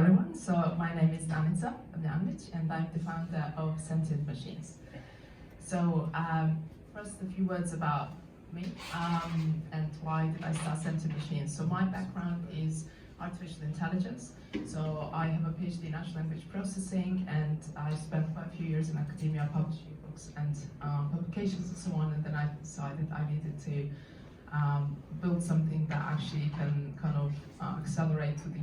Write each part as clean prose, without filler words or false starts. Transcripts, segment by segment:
everyone. So my name is Danica, Damljanovic, and I'm the founder of Sentient Machines. So first a few words about me and why did I start Sentient Machines. So my background is artificial intelligence. So I have a PhD in natural language processing, and I spent quite a few years in academia publishing books and publications and so on, and then I decided I needed to build something that actually can kind of accelerate to the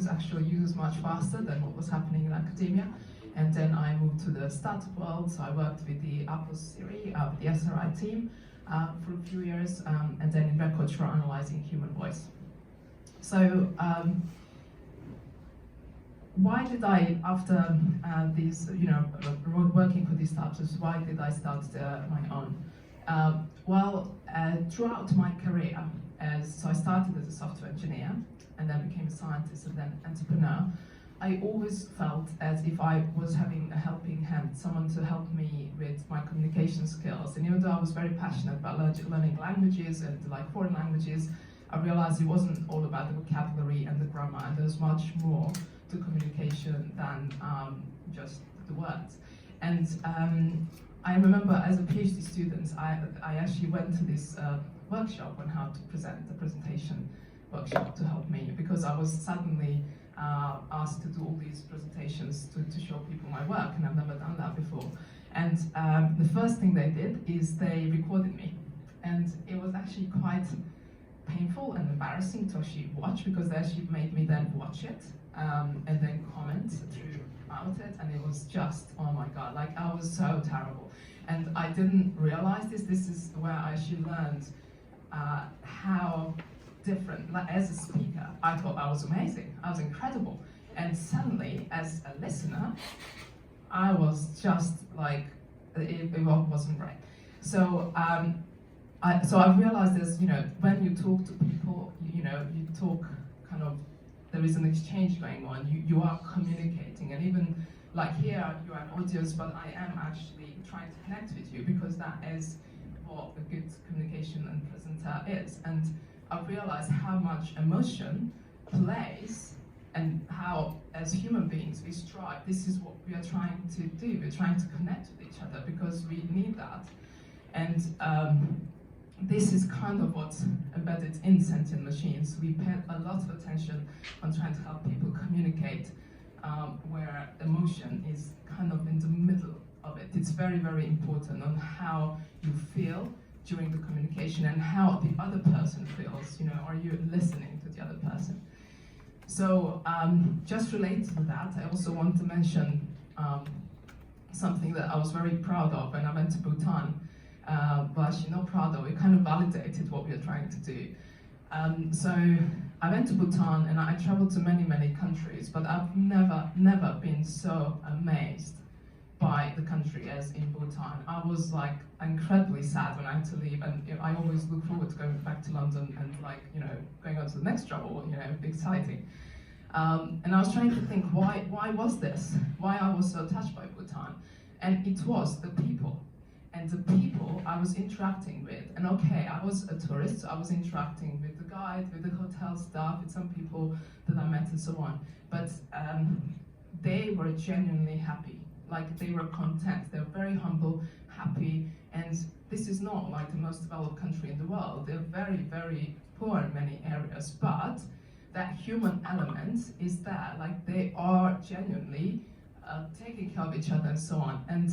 actual users much faster than what was happening in academia. And then I moved to the startup world, so I worked with the Apple Siri, with the SRI team for a few years, and then in records for analyzing human voice. So why did I, after these, working for these startups, why did I start my own? Throughout my career, so I started as a software engineer and then became a scientist and then entrepreneur, I always felt as if I was having a helping hand, someone to help me with my communication skills. And even though I was very passionate about learning languages and like foreign languages, I realized it wasn't all about the vocabulary and the grammar, and there's much more to communication than just the words. And I remember as a PhD student, I actually went to this workshop on how to present, a presentation workshop to help me, because I was suddenly asked to do all these presentations to show people my work, and I've never done that before. And the first thing they did is they recorded me, and it was actually quite painful and embarrassing to actually watch, because they actually made me then watch it and then comment about it, and it was just, oh my god, like I was so terrible. And I didn't realize this is where I actually learned how different, like as a speaker, I thought I was amazing, I was incredible. And suddenly, as a listener, I was just like, it wasn't great. So I realized there's, when you talk to people, you talk kind of, there is an exchange going on, you are communicating, and even like here, you are an audience, but I am actually trying to connect with you, because that is what a good communication and presenter is. And I've realized how much emotion plays, and how, as human beings, we strive. This is what we are trying to do. We're trying to connect with each other because we need that. And this is kind of what's embedded in Sentient Machines. We pay a lot of attention on trying to help people communicate, where emotion is kind of in the middle of it. It's very, very important on how you feel during the communication and how the other person feels. Are you listening to the other person? So just related to that, I also want to mention something that I was very proud of when I went to Bhutan. But actually not proud of, it kind of validated what we are trying to do. So I went to Bhutan and I traveled to many, many countries, but I've never been so amazed by the country as in Bhutan. I was like incredibly sad when I had to leave, and I always look forward to going back to London and going on to the next travel, exciting. And I was trying to think, why was this? Why I was so touched by Bhutan? And it was the people. And the people I was interacting with, and okay, I was a tourist, so I was interacting with the guide, with the hotel staff, with some people that I met and so on, but they were genuinely happy, like they were content, they were very humble, happy, and this is not like the most developed country in the world. They're very, very poor in many areas, but that human element is there, like they are genuinely taking care of each other and so on. And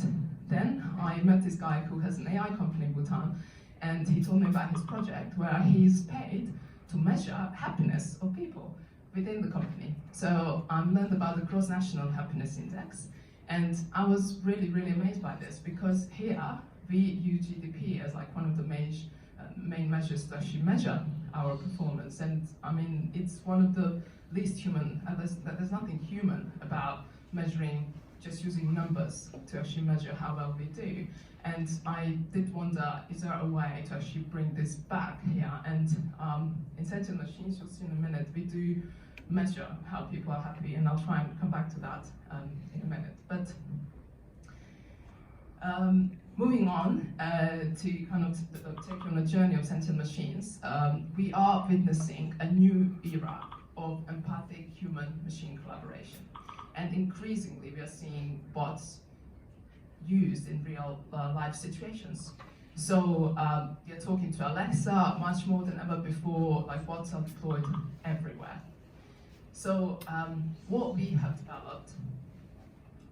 then I met this guy who has an AI company in Bhutan, and he told me about his project where he's paid to measure happiness of people within the company. So I learned about the Gross National Happiness Index, and I was really, really amazed by this, because here we use GDP as like one of the main measures to actually measure our performance. And I mean, it's one of the least human, there's nothing human about measuring, just using numbers to actually measure how well we do. And I did wonder, is there a way to actually bring this back here? And in Sentient Machines, you'll see in a minute, we do measure how people are happy, and I'll try and come back to that in a minute. But moving on to kind of take you on a journey of Sentient Machines, we are witnessing a new era of empathic human-machine collaboration. And increasingly, we are seeing bots used in real life situations. So you're talking to Alexa much more than ever before, like bots are deployed everywhere. So what we have developed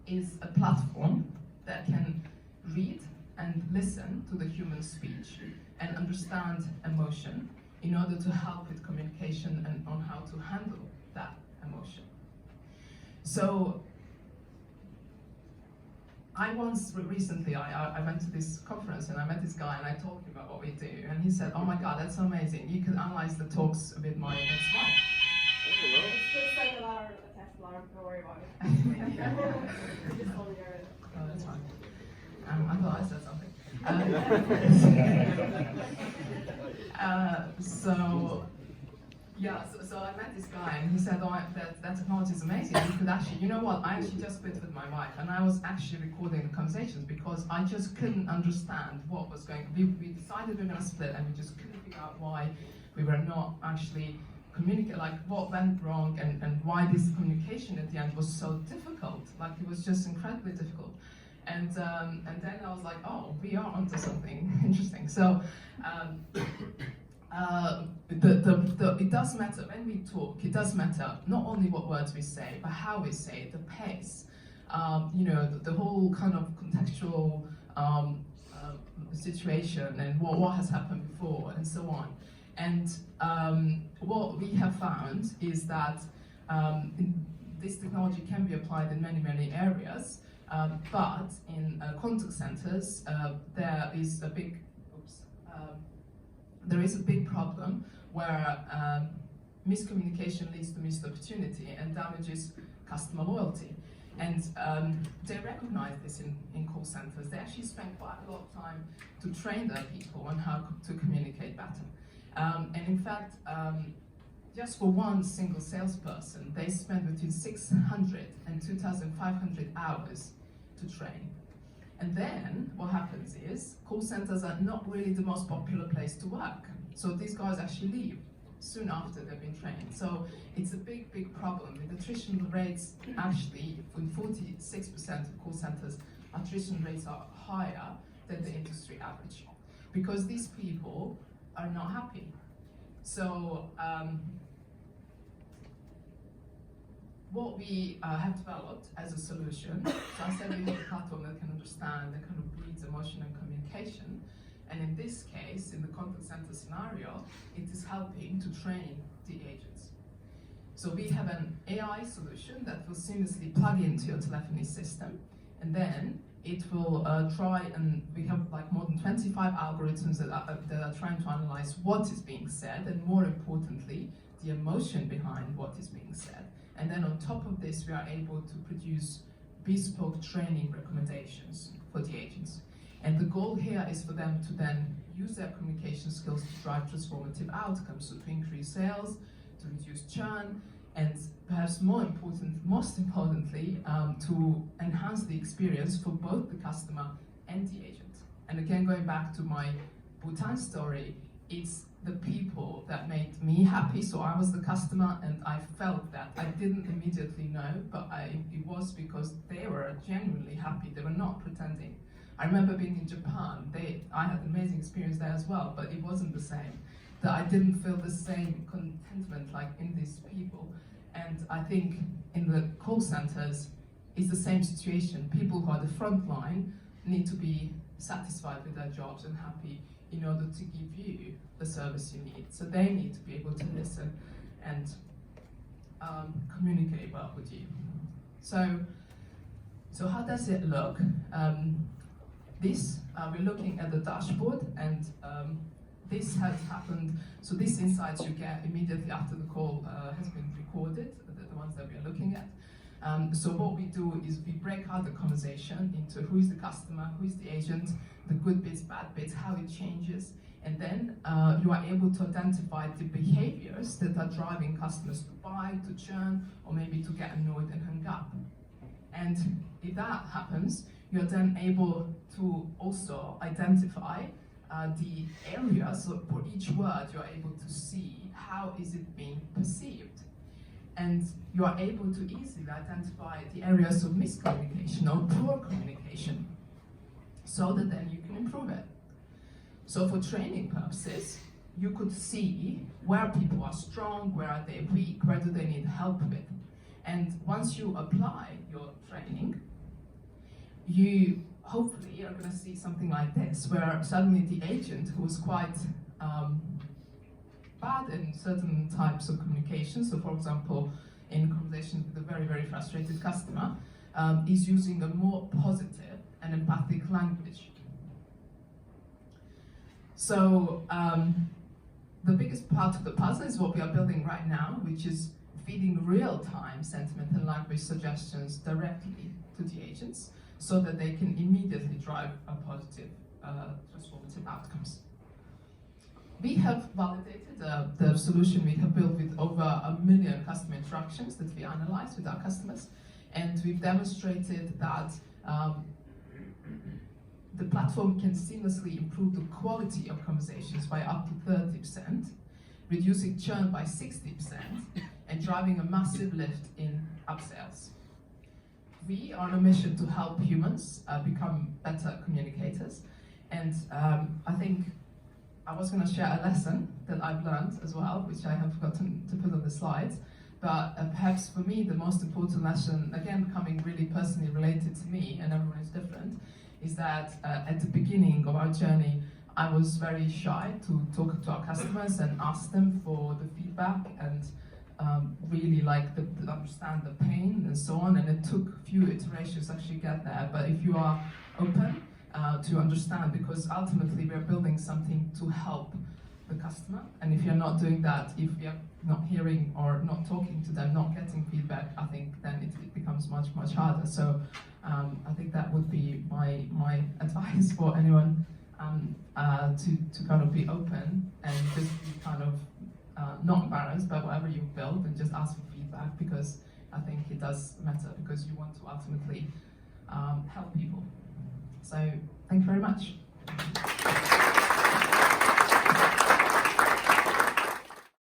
is a platform that can read and listen to the human speech and understand emotion in order to help with communication and on how to handle that emotion. So I once recently, I went to this conference and I met this guy and I told him about what we do, and he said, "Oh my God, that's amazing. You can analyze the talks with my ex-wife." It's just like a test alarm, don't worry about it. Just hold your... Oh, that's fine. I thought I said something. So I met this guy and he said, "Oh, that technology is amazing. You could actually, you know what, I actually just split with my wife and I was actually recording the conversations because I just couldn't understand what was going on. We decided we were going to split and we just couldn't figure out why we were not actually communicate, like what went wrong and why this communication at the end was so difficult. Like it was just incredibly difficult." And then I was like, "Oh, we are onto something interesting." So it does matter when we talk. It does matter not only what words we say, but how we say it, the pace. The whole kind of contextual situation and what has happened before and so on. And what we have found is that this technology can be applied in many, many areas, but in contact centers, there is a big problem where miscommunication leads to missed opportunity and damages customer loyalty. And they recognize this in call centers. They actually spend quite a lot of time to train their people on how to communicate better. And in fact, just for one single salesperson, they spend between 600 and 2,500 hours to train. And then what happens is call centers are not really the most popular place to work. So these guys actually leave soon after they've been trained. So it's a big, big problem with attrition rates. Actually, in 46% of call centers, attrition rates are higher than the industry average because these people are not happy. So what we have developed as a solution, so I said we need a platform that can understand and kind of reads emotion and communication. And in this case, in the contact center scenario, it is helping to train the agents. So we have an AI solution that will seamlessly plug into your telephony system, and then it will try, and we have like more than 25 algorithms that are trying to analyze what is being said, and more importantly, the emotion behind what is being said. And then on top of this, we are able to produce bespoke training recommendations for the agents. And the goal here is for them to then use their communication skills to drive transformative outcomes, so to increase sales, to reduce churn, and perhaps most importantly, to enhance the experience for both the customer and the agent. And again, going back to my Bhutan story, it's the people that made me happy. So I was the customer and I felt that. I didn't immediately know, but it was because they were genuinely happy. They were not pretending. I remember being in Japan. I had an amazing experience there as well, but it wasn't the same. That I didn't feel the same contentment like in these people. And I think in the call centers, it's the same situation. People who are the front line need to be satisfied with their jobs and happy in order to give you the service you need. So they need to be able to listen and communicate well with you. So how does it look? We're looking at the dashboard, and this has happened. So these insights you get immediately after the call has been recorded, the ones that we are looking at. So what we do is we break out the conversation into who is the customer, who is the agent, the good bits, bad bits, how it changes, and then you are able to identify the behaviors that are driving customers to buy, to churn, or maybe to get annoyed and hang up. And if that happens, you're then able to also identify the areas. So for each word, you're able to see how is it being perceived. and you are able to easily identify the areas of miscommunication or poor communication, so that then you can improve it. So for training purposes, you could see where people are strong, where are they weak, where do they need help with. And once you apply your training, you hopefully are going to see something like this, where suddenly the agent who was quite bad in certain types of communication, so for example, in conversations with a very, very frustrated customer, is using a more positive and empathic language. So the biggest part of the puzzle is what we are building right now, which is feeding real-time sentiment and language suggestions directly to the agents, so that they can immediately drive a positive, transformative outcomes. We have validated the solution we have built with over 1 million customer interactions that we analyzed with our customers, and we've demonstrated that the platform can seamlessly improve the quality of conversations by up to 30%, reducing churn by 60%, and driving a massive lift in upsells. We are on a mission to help humans become better communicators, and I think I was going to share a lesson that I've learned as well, which I have forgotten to put on the slides, but perhaps for me the most important lesson, again coming really personally related to me, and everyone is different, is that at the beginning of our journey I was very shy to talk to our customers and ask them for the feedback and really like to understand the pain and so on, and it took a few iterations to actually get there. But if you are open to understand, because ultimately we are building something to help the customer, and if you're not doing that, if you're not hearing or not talking to them, not getting feedback, I think then it becomes much, much harder. So I think that would be my advice for anyone, to kind of be open and just be kind of not embarrassed by whatever you've built, and just ask for feedback, because I think it does matter, because you want to ultimately help people. So thank you very much.